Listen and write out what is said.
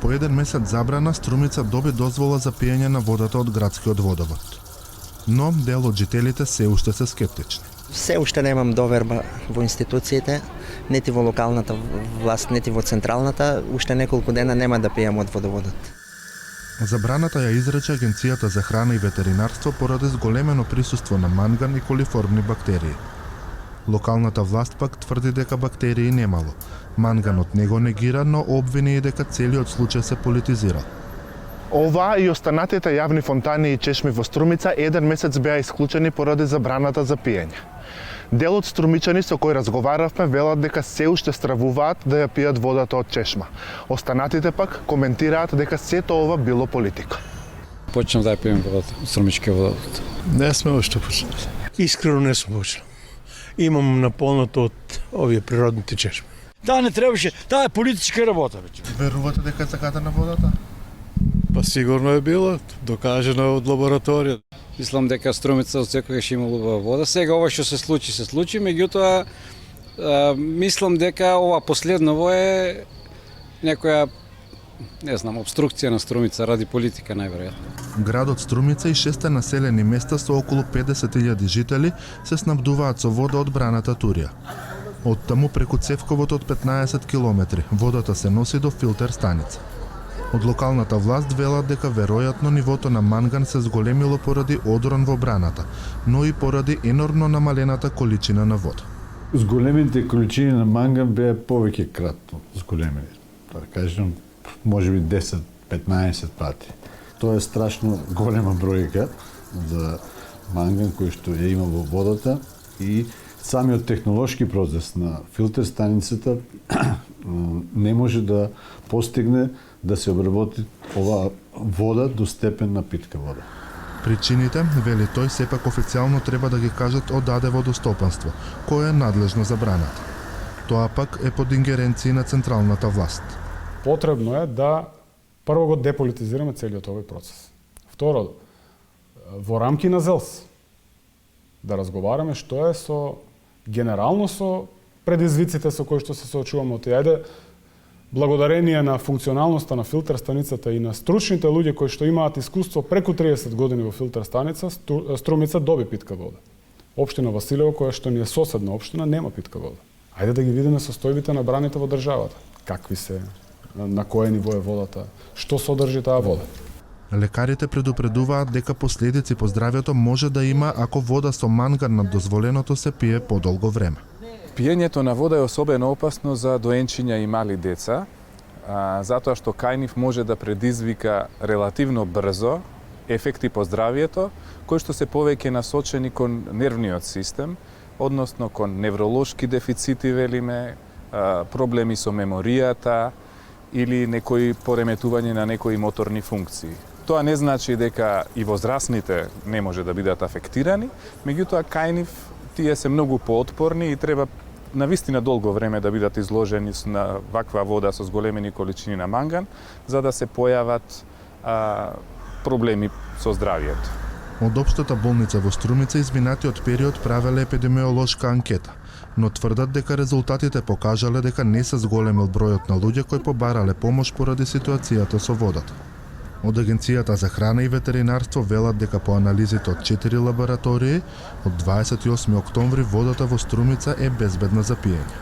По еден месец забрана, Струмица доби дозвола за пиење на водата од градскиот водовод. Но дел од жителите се уште се скептични. Се уште немам доверба во институциите, нити во локалната власт, нити во централната, уште неколку дена нема да пијам од водоводот. Забраната ја изрече Агенцијата за храна и ветеринарство поради зголемено присуство на манган и колиформни бактерии. Локалната власт пак тврди дека бактерии немало. Манганот не го негира, но обвини и дека целиот случај се политизира. Ова и останатите јавни фонтани и чешми во Струмица еден месец беа исклучени поради забраната за пиење. Дел од струмичани со кои разговаравме велат дека се уште стравуваат да ја пијат водата од чешма. Останатите пак коментираат дека сето ова било политика. Почнем да ја пием водата, струмички водата. Не сме уште почнали. Искрено не сум почнал. Имам наполнато од овие природните чешми. Таа не требаше, таа е политичка работа веќе. Верувате дека е закатена водата? Па сигурно е било, докажено од лабораторија. Мислам дека Струмица од секогаш има убава вода. Сега ова што се случи, меѓутоа мислам дека ова последново е некоја обструкција на Струмица ради политика најверојатно. Градот Струмица и 6 населени места со околу 50.000 жители се снабдуваат со вода од браната Турија. Од таму преку цевковот од 15 километри водата се носи до филтер станица. Од локалната власт велат дека веројатно нивото на манган се зголемило поради одрон во браната, но и поради енормно намалената количина на вода. Зголемените количини на манган беа повеќе кратно зголемени. Да кажем, можеби 10-15 пати. Тоа е страшно голема бројка за манган кој што ја има во водата и самиот технолошки процес на филтер станицата не може да постигне да се обработи оваа вода до степен на питка вода. Причините, вели тој, сепак официјално треба да ги кажат од АД водостопанство, кое е надлежно за браната. Тоа пак е под ингеренција на централната власт. Потребно е да прво го деполитизираме целиот овој процес. Второ, во рамки на ЗЕЛС да разговараме што е генерално со предизвиците со кои што се соочуваме. Ајде, благодарение на функционалноста на филтер станицата и на стручните луѓе кои што имаат искуство преку 30 години во филтер станица, Струмица доби питка вода. Општина Василево, која што ни е соседна општина, нема питка вода. Ајде да ги видиме состојбите на браните во државата. Какви се, на кое ниво е водата, што содржи таа вода. Лекарите предупредуваат дека последици по здравјето може да има ако вода со манган над дозволеното се пие подолго време. Пиењето на вода е особено опасно за доенчиња и мали деца, затоа што кај нив може да предизвика релативно брзо ефекти по здравјето, кои што се повеќе насочени кон нервниот систем, односно кон невролошки дефицити, велиме, проблеми со меморијата или некои пореметување на некои моторни функции. Тоа не значи дека и возрастните не може да бидат афектирани, меѓутоа кај нив тие се многу поотпорни и треба на вистина долго време да бидат изложени на ваква вода со зголемени количини на манган, за да се појават проблеми со здравјето. Од Општата болница во Струмица изминатиот период правеле епидемиолошка анкета, но тврдат дека резултатите покажале дека не се зголемил бројот на луѓе кои побарале помош поради ситуацијата со водата. Од Агенцијата за храна и ветеринарство велат дека по анализите од 4 лаборатории, од 28 октомври водата во Струмица е безбедна за пиење.